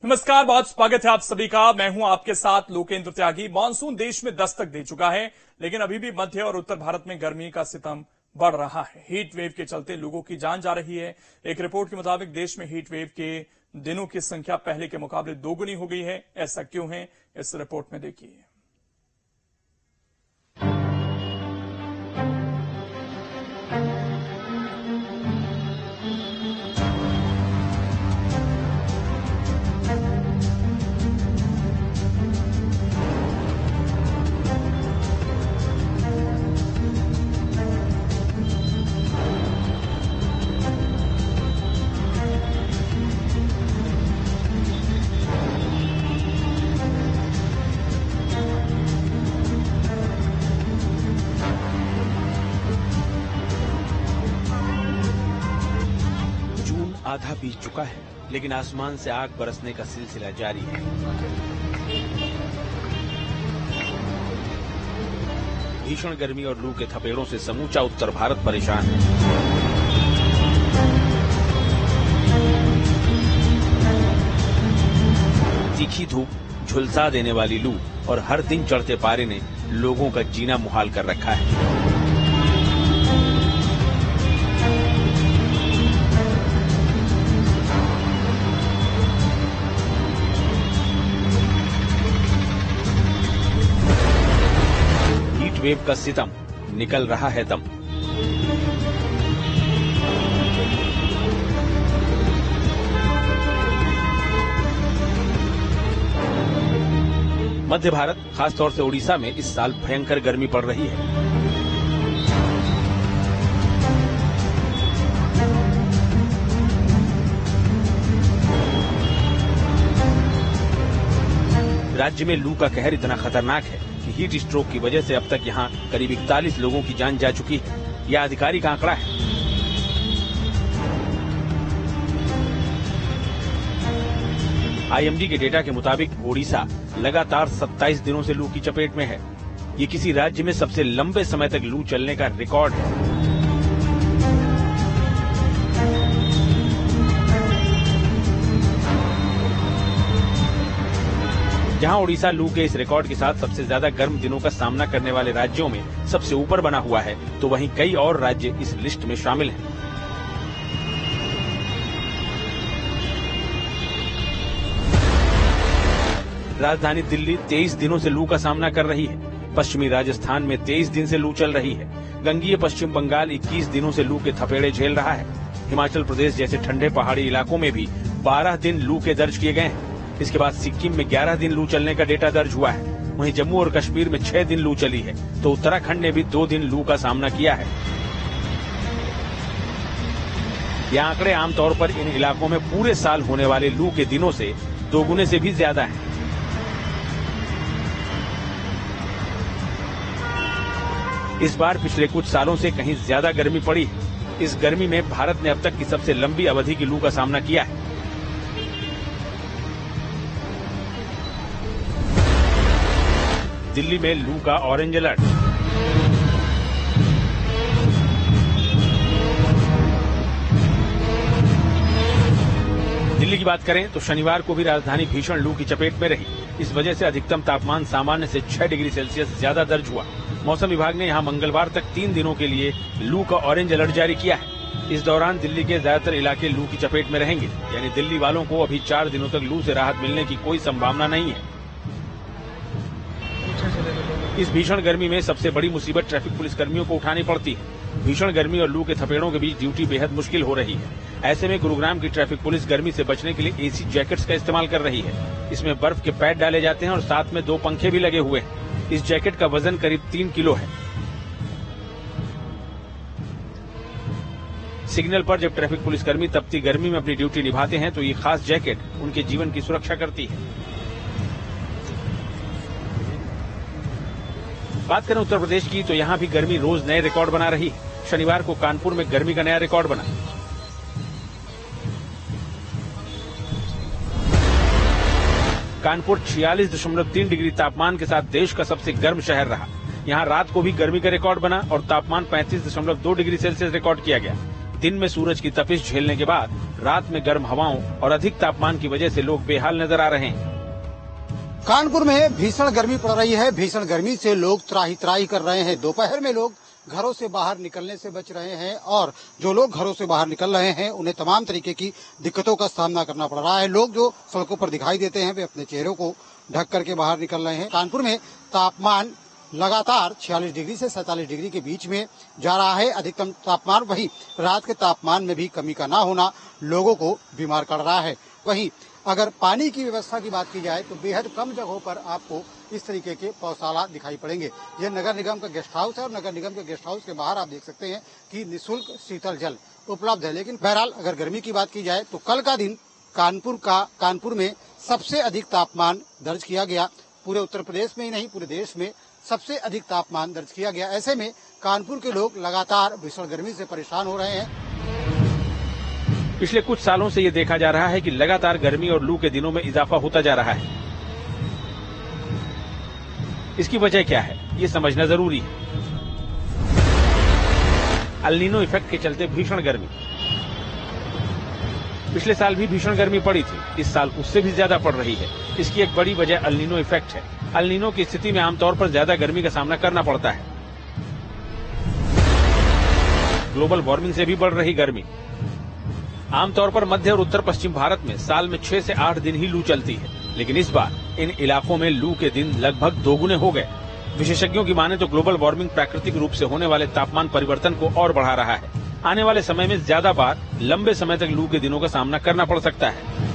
नमस्कार, बहुत स्वागत है आप सभी का। मैं हूं आपके साथ लोकेंद्र त्यागी। मानसून देश में दस्तक दे चुका है, लेकिन अभी भी मध्य और उत्तर भारत में गर्मी का सितम बढ़ रहा है। हीट वेव के चलते लोगों की जान जा रही है। एक रिपोर्ट के मुताबिक देश में हीट वेव के दिनों की संख्या पहले के मुकाबले दोगुनी हो गई है। ऐसा क्यों है, इस रिपोर्ट में देखिए। आधा बीत चुका है, लेकिन आसमान से आग बरसने का सिलसिला जारी है। भीषण गर्मी और लू के थपेड़ों से समूचा उत्तर भारत परेशान है। तीखी धूप, झुलसा देने वाली लू और हर दिन चढ़ते पारे ने लोगों का जीना मुहाल कर रखा है। वेव का सितम, निकल रहा है दम। मध्य भारत, खासतौर से उड़ीसा में इस साल भयंकर गर्मी पड़ रही है। राज्य में लू का कहर इतना खतरनाक है कि हीट स्ट्रोक की वजह से अब तक यहां करीब 41 लोगों की जान जा चुकी है। यह आधिकारिक आंकड़ा है। आईएमडी के डेटा के मुताबिक ओडिशा लगातार 27 दिनों से लू की चपेट में है। ये किसी राज्य में सबसे लंबे समय तक लू चलने का रिकॉर्ड है। जहां ओडिशा लू के इस रिकॉर्ड के साथ सबसे ज्यादा गर्म दिनों का सामना करने वाले राज्यों में सबसे ऊपर बना हुआ है, तो वहीं कई और राज्य इस लिस्ट में शामिल हैं। राजधानी दिल्ली 23 दिनों से लू का सामना कर रही है। पश्चिमी राजस्थान में 23 दिन से लू चल रही है। गंगीय पश्चिम बंगाल 21 दिनों से लू के थपेड़े झेल रहा है। हिमाचल प्रदेश जैसे ठंडे पहाड़ी इलाकों में भी 12 दिन लू के दर्ज किए गए हैं। इसके बाद सिक्किम में 11 दिन लू चलने का डेटा दर्ज हुआ है। वहीं जम्मू और कश्मीर में 6 दिन लू चली है, तो उत्तराखंड ने भी 2 दिन लू का सामना किया है। ये आंकड़े आमतौर पर इन इलाकों में पूरे साल होने वाले लू के दिनों से दोगुने से भी ज्यादा हैं। इस बार पिछले कुछ सालों से कहीं ज्यादा गर्मी पड़ी है। इस गर्मी में भारत ने अब तक की सबसे लंबी अवधि की लू का सामना किया है। दिल्ली में लू का ऑरेंज अलर्ट। दिल्ली की बात करें तो शनिवार को भी राजधानी भीषण लू की चपेट में रही। इस वजह से अधिकतम तापमान सामान्य से 6 डिग्री सेल्सियस ज्यादा दर्ज हुआ। मौसम विभाग ने यहां मंगलवार तक 3 दिनों के लिए लू का ऑरेंज अलर्ट जारी किया है। इस दौरान दिल्ली के ज्यादातर इलाके लू की चपेट में रहेंगे, यानी दिल्ली वालों को अभी 4 दिनों तक लू से राहत मिलने की कोई संभावना नहीं है। इस भीषण गर्मी में सबसे बड़ी मुसीबत ट्रैफिक पुलिस कर्मियों को उठानी पड़ती है। भीषण गर्मी और लू के थपेड़ों के बीच ड्यूटी बेहद मुश्किल हो रही है। ऐसे में गुरुग्राम की ट्रैफिक पुलिस गर्मी से बचने के लिए एसी जैकेट्स का इस्तेमाल कर रही है। इसमें बर्फ के पैड डाले जाते हैं और साथ में 2 पंखे भी लगे हुए हैं। इस जैकेट का वजन करीब 3 किलो है। सिग्नल पर जब ट्रैफिक पुलिसकर्मी तपती गर्मी में अपनी ड्यूटी निभाते हैं तो ये खास जैकेट उनके जीवन की सुरक्षा करती है। बात करें उत्तर प्रदेश की तो यहाँ भी गर्मी रोज नए रिकॉर्ड बना रही है। शनिवार को कानपुर में गर्मी का नया रिकॉर्ड बना। कानपुर 46.3 डिग्री तापमान के साथ देश का सबसे गर्म शहर रहा। यहाँ रात को भी गर्मी का रिकॉर्ड बना और तापमान 35.2 डिग्री सेल्सियस रिकॉर्ड किया गया। दिन में सूरज की तपिश झेलने के बाद रात में गर्म हवाओं और अधिक तापमान की वजह से लोग बेहाल नजर आ रहे हैं। कानपुर में भीषण गर्मी पड़ रही है। भीषण गर्मी से लोग त्राही त्राही कर रहे हैं। दोपहर में लोग घरों से बाहर निकलने से बच रहे हैं और जो लोग घरों से बाहर निकल रहे हैं उन्हें तमाम तरीके की दिक्कतों का सामना करना पड़ रहा है। लोग जो सड़कों पर दिखाई देते हैं वे अपने चेहरों को ढक करके बाहर निकल रहे हैं। कानपुर में तापमान लगातार 46 डिग्री से 47 डिग्री के बीच में जा रहा है अधिकतम तापमान। वहीं रात के तापमान में भी कमी का ना होना लोगों को बीमार कर रहा है। वहीं अगर पानी की व्यवस्था की बात की जाए तो बेहद कम जगहों पर आपको इस तरीके के पौधशाला दिखाई पड़ेंगे। यह नगर निगम का गेस्ट हाउस है और नगर निगम के गेस्ट हाउस के बाहर आप देख सकते हैं कि निःशुल्क शीतल जल उपलब्ध है। लेकिन बहरहाल अगर गर्मी की बात की जाए तो कल का दिन कानपुर में सबसे अधिक तापमान दर्ज किया गया। पूरे उत्तर प्रदेश में ही नहीं पूरे देश में सबसे अधिक तापमान दर्ज किया गया। ऐसे में कानपुर के लोग लगातार भीषण गर्मी से परेशान हो रहे हैं। पिछले कुछ सालों से ये देखा जा रहा है कि लगातार गर्मी और लू के दिनों में इजाफा होता जा रहा है। इसकी वजह क्या है, ये समझना जरूरी है। अल नीनो इफेक्ट के चलते भीषण गर्मी। पिछले साल भी भीषण गर्मी पड़ी थी, इस साल उससे भी ज्यादा पड़ रही है। इसकी एक बड़ी वजह अल नीनो इफेक्ट है। अल नीनो की स्थिति में आमतौर पर ज्यादा गर्मी का सामना करना पड़ता है। ग्लोबल वार्मिंग से भी बढ़ रही गर्मी। आमतौर पर मध्य और उत्तर पश्चिम भारत में साल में 6 से 8 दिन ही लू चलती है, लेकिन इस बार इन इलाकों में लू के दिन लगभग दोगुने हो गए। विशेषज्ञों की माने तो ग्लोबल वार्मिंग प्राकृतिक रूप से होने वाले तापमान परिवर्तन को और बढ़ा रहा है। आने वाले समय में ज्यादा बार लंबे समय तक लू के दिनों का सामना करना पड़ सकता है।